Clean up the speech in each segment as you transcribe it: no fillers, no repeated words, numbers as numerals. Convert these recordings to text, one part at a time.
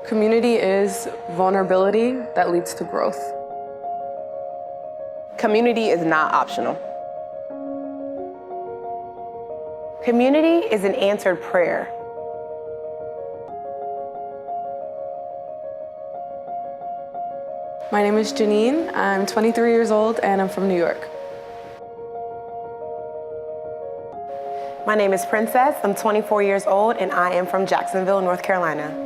Community is vulnerability that leads to growth. Community is not optional. Community is an answered prayer. My name is Janine. I'm 23 years old and I'm from New York. My name is Princess. I'm 24 years old and I am from Jacksonville, North Carolina.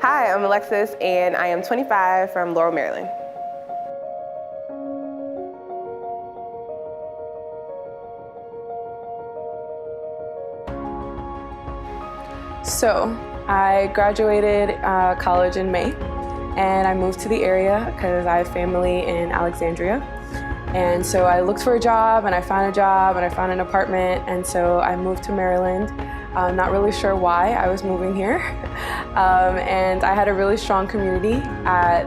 Hi, I'm Alexis, and I am 25 from Laurel, Maryland. So, I graduated college in May, and I moved to the area because I have family in Alexandria. And so I looked for a job, and I found a job, and I found an apartment, and so I moved to Maryland. Not really sure why I was moving here. And I had a really strong community at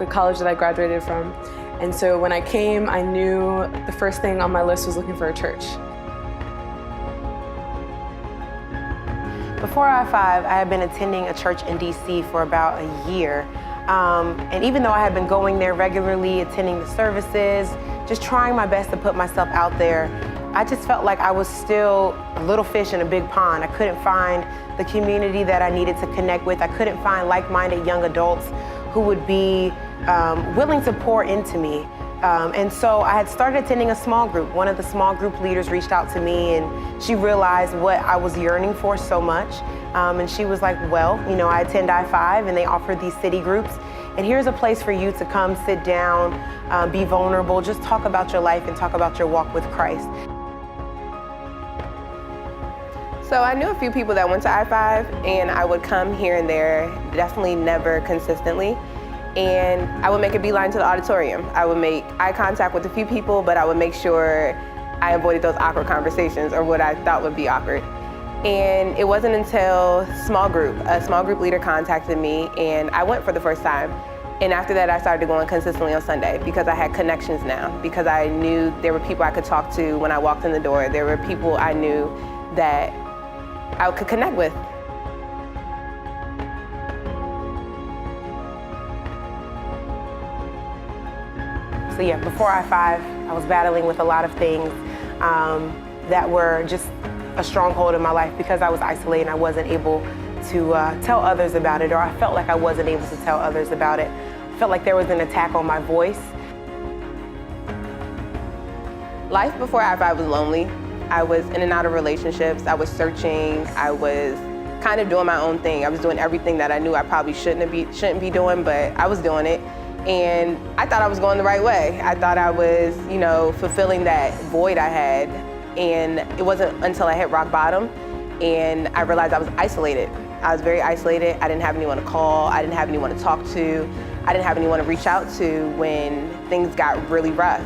the college that I graduated from. And so when I came, I knew the first thing on my list was looking for a church. Before I-5, I had been attending a church in DC for about a year. And even though I had been going there regularly, attending the services, just trying my best to put myself out there, I just felt like I was still a little fish in a big pond. I couldn't find the community that I needed to connect with. I couldn't find like-minded young adults who would be willing to pour into me. And so I had started attending a small group. One of the small group leaders reached out to me and she realized what I was yearning for so much. And she was like, well, you know, I attend I-5 and they offer these city groups. And here's a place for you to come sit down, be vulnerable, just talk about your life and talk about your walk with Christ. So I knew a few people that went to I-5, and I would come here and there, definitely never consistently. And I would make a beeline to the auditorium. I would make eye contact with a few people, but I would make sure I avoided those awkward conversations or what I thought would be awkward. And it wasn't until a small group leader contacted me, and I went for the first time. And after that, I started going consistently on Sunday because I had connections now, because I knew there were people I could talk to when I walked in the door. There were people I knew that I could connect with. So yeah, before I-5, I was battling with a lot of things that were just a stronghold in my life because I was isolated and I wasn't able to tell others about it, or I felt like I wasn't able to tell others about it. I felt like there was an attack on my voice. Life before I-5 was lonely. I was in and out of relationships. I was searching. I was kind of doing my own thing. I was doing everything that I knew I probably shouldn't be doing, but I was doing it. And I thought I was going the right way. I thought I was, you know, fulfilling that void I had. And it wasn't until I hit rock bottom and I realized I was isolated. I was very isolated. I didn't have anyone to call. I didn't have anyone to talk to. I didn't have anyone to reach out to when things got really rough.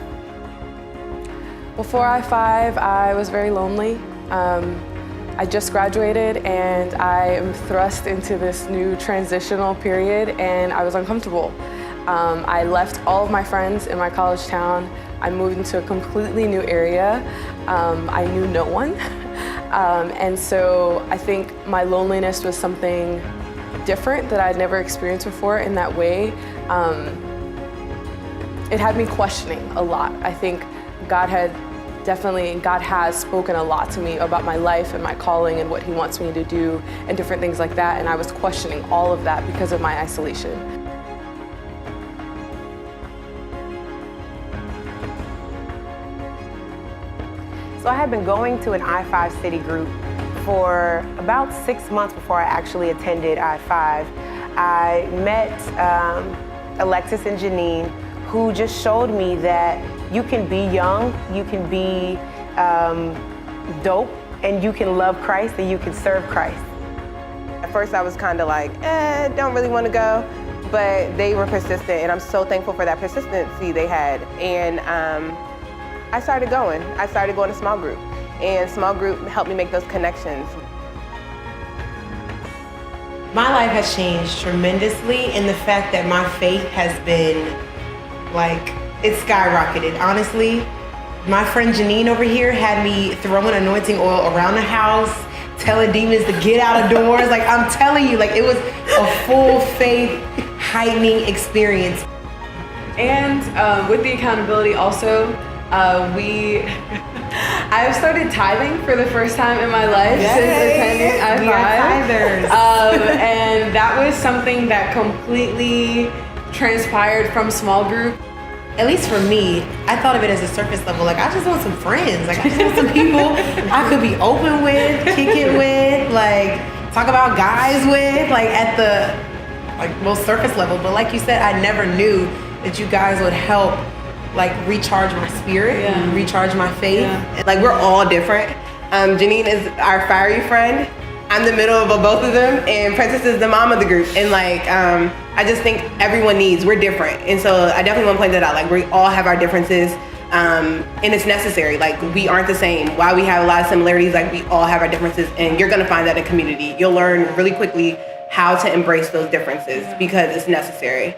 Before I-5, I was very lonely. I just graduated and I am thrust into this new transitional period and I was uncomfortable. I left all of my friends in my college town. I moved into a completely new area. I knew no one. And so I think my loneliness was something different that I'd never experienced before in that way. It had me questioning a lot. I think God has spoken a lot to me about my life and my calling and what He wants me to do and different things like that. And I was questioning all of that because of my isolation. So I had been going to an I-5 city group for about 6 months before I actually attended I-5. I met Alexis and Janine, who just showed me that you can be young, you can be dope, and you can love Christ and you can serve Christ. At first I was kind of like, don't really want to go, but they were persistent and I'm so thankful for that persistency they had. And I started going to small group, and small group helped me make those connections. My life has changed tremendously in the fact that my faith has been, like, it's skyrocketed. Honestly, My friend Janine over here had me throwing anointing oil around the house, telling demons to get out of doors. Like, I'm telling you, like, it was a full faith heightening experience. And with the accountability also, I've started tithing for the first time in my life since attending I5. We are tithers. And that was something that completely transpired from small group. At least for me, I thought of it as a surface level. Like, I just want some friends. Like, I just want some people I could be open with, kick it with, like, talk about guys with, like, at the most surface level. But like you said, I never knew that you guys would help, like, recharge my spirit and recharge my faith. Yeah. Like, we're all different. Janine is our fiery friend. I'm the middle of both of them, and Princess is the mom of the group. And like, I just think everyone we're different. And so I definitely want to point that out. Like, we all have our differences, and it's necessary. Like, we aren't the same. While we have a lot of similarities, like, we all have our differences, and you're gonna find that in community. You'll learn really quickly how to embrace those differences because it's necessary.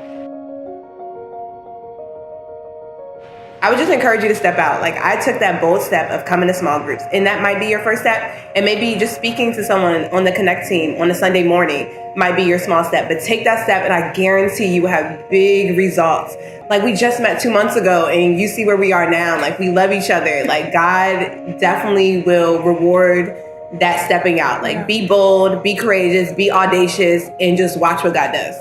I would just encourage you to step out. Like, I took that bold step of coming to small groups, and that might be your first step. And maybe just speaking to someone on the Connect team on a Sunday morning might be your small step. But take that step, and I guarantee you will have big results. Like, we just met 2 months ago, and you see where we are now. Like, we love each other. Like, God definitely will reward that stepping out. Like, be bold, be courageous, be audacious, and just watch what God does.